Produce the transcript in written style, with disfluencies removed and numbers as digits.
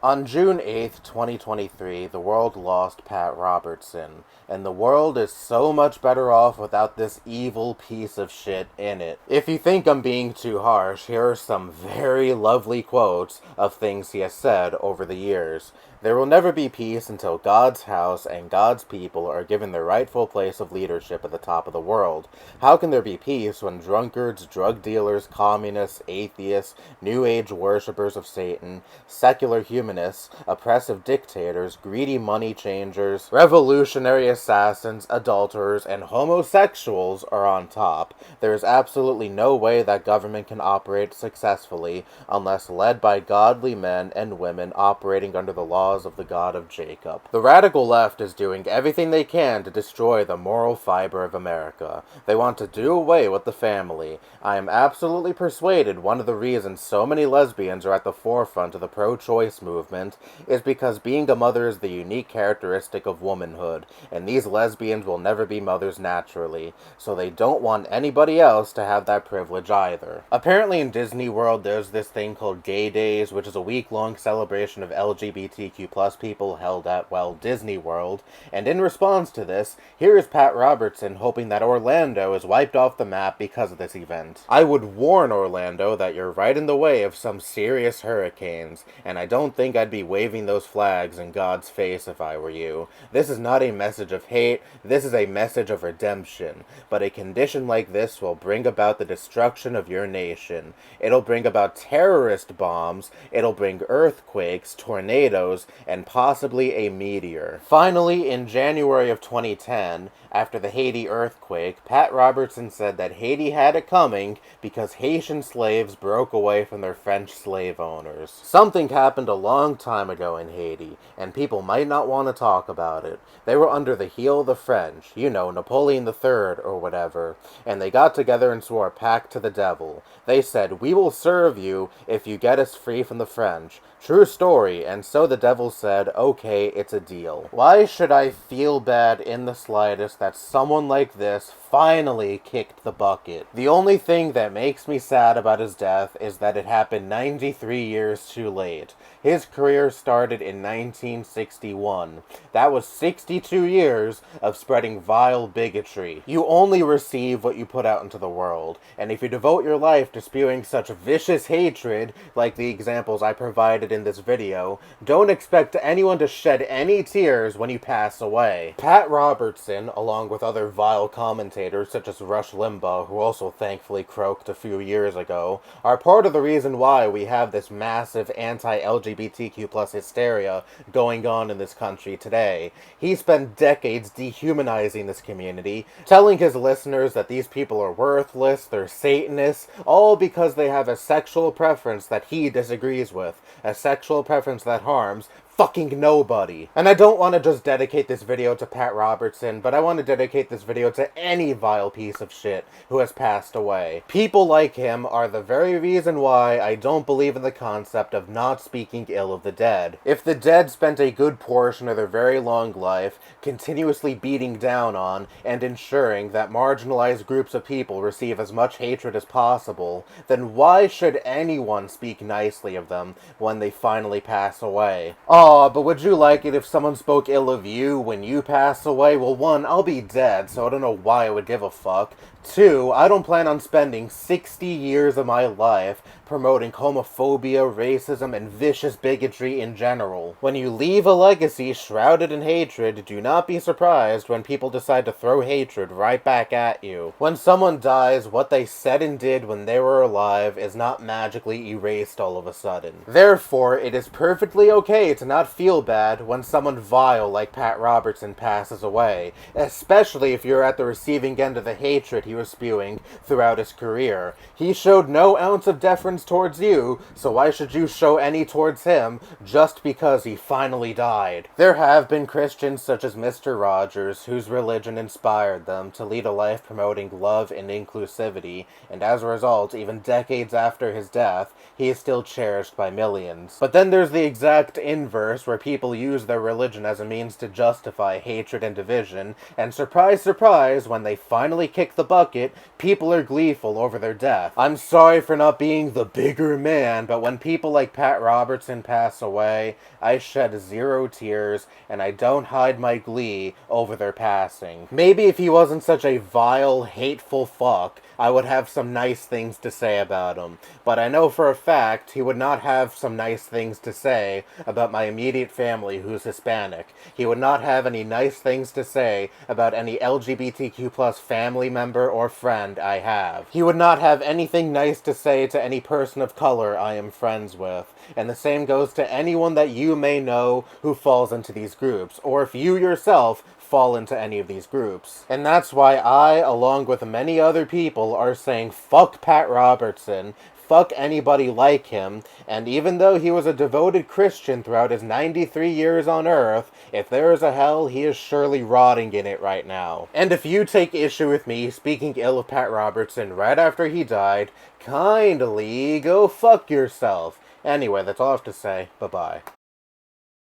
On June 8th, 2023, the world lost Pat Robertson, and the world is so much better off without this evil piece of shit in it. If you think I'm being too harsh, here are some very lovely quotes of things he has said over the years. There will never be peace until God's house and God's people are given their rightful place of leadership at the top of the world. How can there be peace when drunkards, drug dealers, communists, atheists, New Age worshippers of Satan, secular humanists, oppressive dictators, greedy money changers, revolutionary assassins, adulterers, and homosexuals are on top? There is absolutely no way that government can operate successfully unless led by godly men and women operating under the laws of the God of Jacob. The radical left is doing everything they can to destroy the moral fiber of America. They want to do away with the family. I am absolutely persuaded one of the reasons so many lesbians are at the forefront of the pro-choice movement is because being a mother is the unique characteristic of womanhood, and these lesbians will never be mothers naturally, so they don't want anybody else to have that privilege either. Apparently in Disney World there's this thing called Gay Days, which is a week-long celebration of LGBTQ+ people held at, well, Disney World, and in response to this, here is Pat Robertson hoping that Orlando is wiped off the map because of this event. I would warn Orlando that you're right in the way of some serious hurricanes, and I don't think I'd be waving those flags in God's face if I were you. This is not a message of hate, this is a message of redemption, but a condition like this will bring about the destruction of your nation. It'll bring about terrorist bombs, it'll bring earthquakes, tornadoes, and possibly a meteor. Finally, in January of 2010, after the Haiti earthquake, Pat Robertson said that Haiti had it coming because Haitian slaves broke away from their French slave owners. Something happened a long time ago in Haiti, and people might not want to talk about it. They were under the heel of the French, you know, Napoleon III or whatever, and they got together and swore a pact to the devil. They said, "We will serve you if you get us free from the French." True story, and so the devil said, "Okay, it's a deal." Why should I feel bad in the slightest that someone like this finally kicked the bucket? The only thing that makes me sad about his death is that it happened 93 years too late. His career started in 1961. That was 62 years of spreading vile bigotry. You only receive what you put out into the world, and if you devote your life to spewing such vicious hatred, like the examples I provided in this video, don't expect anyone to shed any tears when you pass away. Pat Robertson, along with other vile commentators such as Rush Limbaugh, who also thankfully croaked a few years ago, are part of the reason why we have this massive anti-LGBTQ+ hysteria going on in this country today. He spent decades dehumanizing this community, telling his listeners that these people are worthless, they're Satanists, all because they have a sexual preference that he disagrees with, a sexual preference that harms fucking nobody. And I don't want to just dedicate this video to Pat Robertson, but I want to dedicate this video to any vile piece of shit who has passed away. People like him are the very reason why I don't believe in the concept of not speaking ill of the dead. If the dead spent a good portion of their very long life continuously beating down on and ensuring that marginalized groups of people receive as much hatred as possible, then why should anyone speak nicely of them when they finally pass away? But would you like it if someone spoke ill of you when you pass away? Well, one, I'll be dead, so I don't know why I would give a fuck. Two, I don't plan on spending 60 years of my life promoting homophobia, racism, and vicious bigotry in general. When you leave a legacy shrouded in hatred, do not be surprised when people decide to throw hatred right back at you. When someone dies, what they said and did when they were alive is not magically erased all of a sudden. Therefore, it is perfectly okay to not feel bad when someone vile like Pat Robertson passes away, especially if you're at the receiving end of the hatred he was spewing throughout his career. He showed no ounce of deference towards you, so why should you show any towards him just because he finally died? There have been Christians such as Mr. Rogers whose religion inspired them to lead a life promoting love and inclusivity, and as a result, even decades after his death, he is still cherished by millions. But then there's the exact inverse where people use their religion as a means to justify hatred and division, and surprise, surprise, when they finally kick the bucket, fuck it, people are gleeful over their death. I'm sorry for not being the bigger man, but when people like Pat Robertson pass away, I shed zero tears, and I don't hide my glee over their passing. Maybe if he wasn't such a vile, hateful fuck, I would have some nice things to say about him. But I know for a fact he would not have some nice things to say about my immediate family who's Hispanic. He would not have any nice things to say about any LGBTQ plus family member or friend I have. He would not have anything nice to say to any person of color I am friends with. And the same goes to anyone that you may know who falls into these groups, or if you yourself fall into any of these groups. And that's why I, along with many other people, are saying fuck Pat Robertson, fuck anybody like him, and even though he was a devoted Christian throughout his 93 years on Earth, if there is a hell, he is surely rotting in it right now. And if you take issue with me speaking ill of Pat Robertson right after he died, kindly go fuck yourself. Anyway, that's all I have to say. Bye-bye.